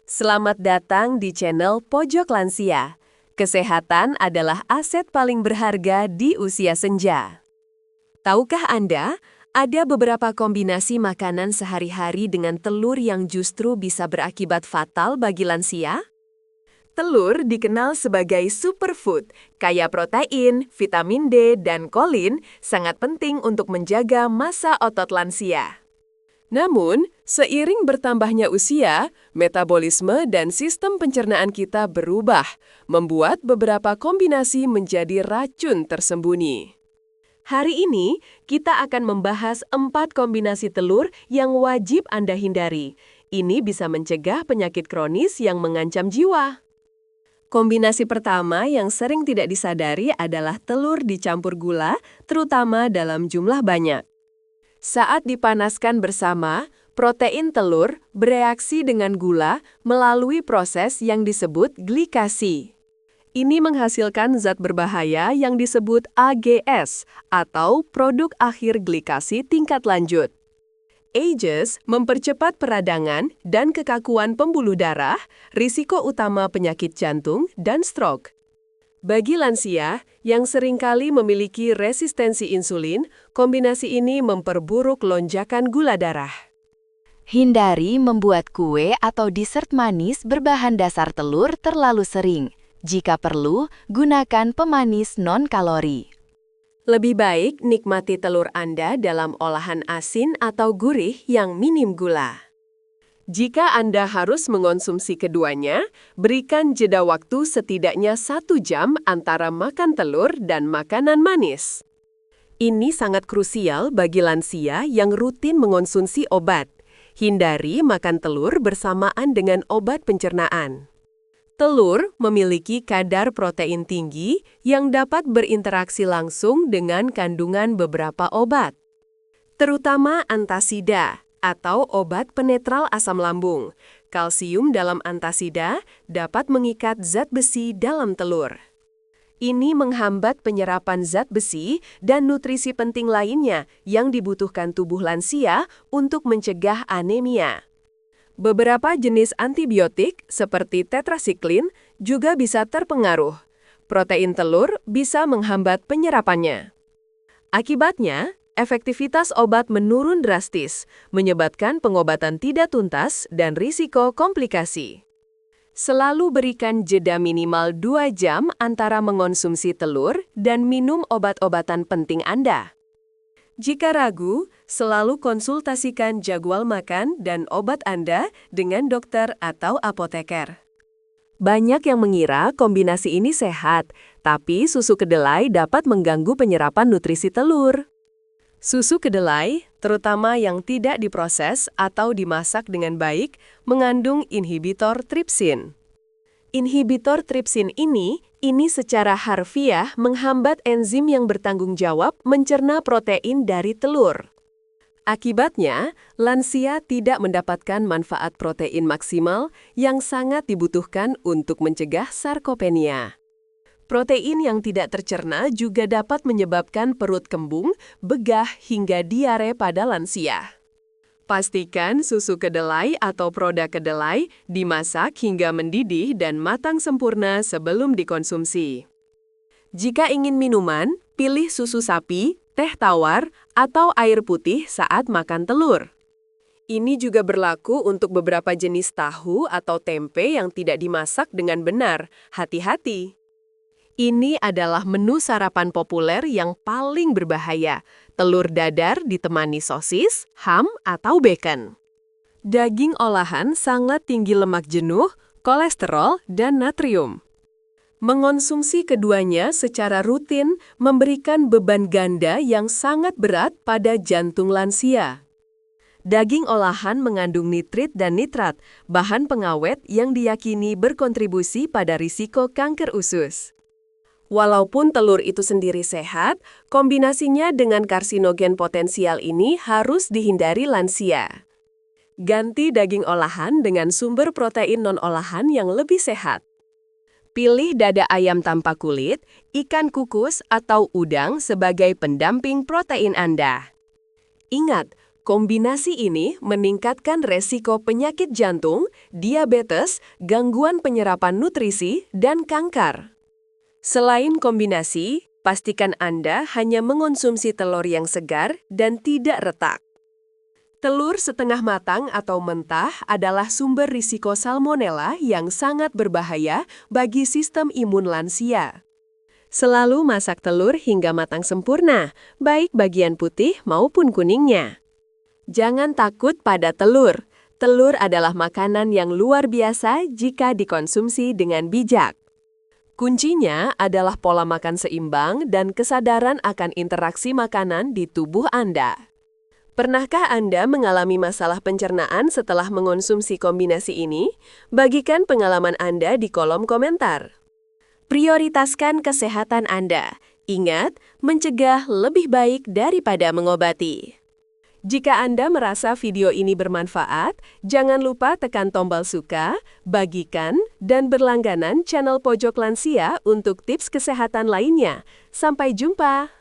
Selamat datang di channel Pojok Lansia. Kesehatan adalah aset paling berharga di usia senja. Tahukah Anda, ada beberapa kombinasi makanan sehari-hari dengan telur yang justru bisa berakibat fatal bagi lansia? Telur dikenal sebagai superfood, kaya protein, vitamin D, dan kolin, sangat penting untuk menjaga massa otot lansia. Namun, seiring bertambahnya usia, metabolisme dan sistem pencernaan kita berubah, membuat beberapa kombinasi menjadi racun tersembunyi. Hari ini, kita akan membahas 4 kombinasi telur yang wajib Anda hindari. Ini bisa mencegah penyakit kronis yang mengancam jiwa. Kombinasi pertama yang sering tidak disadari adalah telur dicampur gula, terutama dalam jumlah banyak. Saat dipanaskan bersama, protein telur bereaksi dengan gula melalui proses yang disebut glikasi. Ini menghasilkan zat berbahaya yang disebut AGS atau produk akhir glikasi tingkat lanjut. AGES mempercepat peradangan dan kekakuan pembuluh darah, risiko utama penyakit jantung dan stroke. Bagi lansia yang seringkali memiliki resistensi insulin, kombinasi ini memperburuk lonjakan gula darah. Hindari membuat kue atau dessert manis berbahan dasar telur terlalu sering. Jika perlu, gunakan pemanis non-kalori. Lebih baik nikmati telur Anda dalam olahan asin atau gurih yang minim gula. Jika Anda harus mengonsumsi keduanya, berikan jeda waktu setidaknya 1 jam antara makan telur dan makanan manis. Ini sangat krusial bagi lansia yang rutin mengonsumsi obat. Hindari makan telur bersamaan dengan obat pencernaan. Telur memiliki kadar protein tinggi yang dapat berinteraksi langsung dengan kandungan beberapa obat, terutama antasida atau obat penetral asam lambung. Kalsium dalam antasida dapat mengikat zat besi dalam telur. Ini menghambat penyerapan zat besi dan nutrisi penting lainnya yang dibutuhkan tubuh lansia untuk mencegah anemia. Beberapa jenis antibiotik seperti tetrasiklin juga bisa terpengaruh. Protein telur bisa menghambat penyerapannya. Akibatnya, efektivitas obat menurun drastis, menyebabkan pengobatan tidak tuntas dan risiko komplikasi. Selalu berikan jeda minimal 2 jam antara mengonsumsi telur dan minum obat-obatan penting Anda. Jika ragu, selalu konsultasikan jadwal makan dan obat Anda dengan dokter atau apoteker. Banyak yang mengira kombinasi ini sehat, tapi susu kedelai dapat mengganggu penyerapan nutrisi telur. Susu kedelai, terutama yang tidak diproses atau dimasak dengan baik, mengandung inhibitor tripsin. Inhibitor tripsin ini secara harfiah menghambat enzim yang bertanggung jawab mencerna protein dari telur. Akibatnya, lansia tidak mendapatkan manfaat protein maksimal yang sangat dibutuhkan untuk mencegah sarkopenia. Protein yang tidak tercerna juga dapat menyebabkan perut kembung, begah, hingga diare pada lansia. Pastikan susu kedelai atau produk kedelai dimasak hingga mendidih dan matang sempurna sebelum dikonsumsi. Jika ingin minuman, pilih susu sapi, teh tawar, atau air putih saat makan telur. Ini juga berlaku untuk beberapa jenis tahu atau tempe yang tidak dimasak dengan benar. Hati-hati! Ini adalah menu sarapan populer yang paling berbahaya. Telur dadar ditemani sosis, ham, atau bacon. Daging olahan sangat tinggi lemak jenuh, kolesterol, dan natrium. Mengonsumsi keduanya secara rutin memberikan beban ganda yang sangat berat pada jantung lansia. Daging olahan mengandung nitrit dan nitrat, bahan pengawet yang diyakini berkontribusi pada risiko kanker usus. Walaupun telur itu sendiri sehat, kombinasinya dengan karsinogen potensial ini harus dihindari lansia. Ganti daging olahan dengan sumber protein non-olahan yang lebih sehat. Pilih dada ayam tanpa kulit, ikan kukus, atau udang sebagai pendamping protein Anda. Ingat, Kombinasi ini meningkatkan resiko penyakit jantung, diabetes, gangguan penyerapan nutrisi, dan kanker. Selain kombinasi, pastikan Anda hanya mengonsumsi telur yang segar dan tidak retak. Telur setengah matang atau mentah adalah sumber risiko salmonella yang sangat berbahaya bagi sistem imun lansia. Selalu masak telur hingga matang sempurna, baik bagian putih maupun kuningnya. Jangan takut pada telur. Telur adalah makanan yang luar biasa jika dikonsumsi dengan bijak. Kuncinya adalah pola makan seimbang dan kesadaran akan interaksi makanan di tubuh Anda. Pernahkah Anda mengalami masalah pencernaan setelah mengonsumsi kombinasi ini? Bagikan pengalaman Anda di kolom komentar. Prioritaskan kesehatan Anda. Ingat, mencegah lebih baik daripada mengobati. Jika Anda merasa video ini bermanfaat, jangan lupa tekan tombol suka, bagikan, dan berlangganan channel Pojok Lansia untuk tips kesehatan lainnya. Sampai jumpa!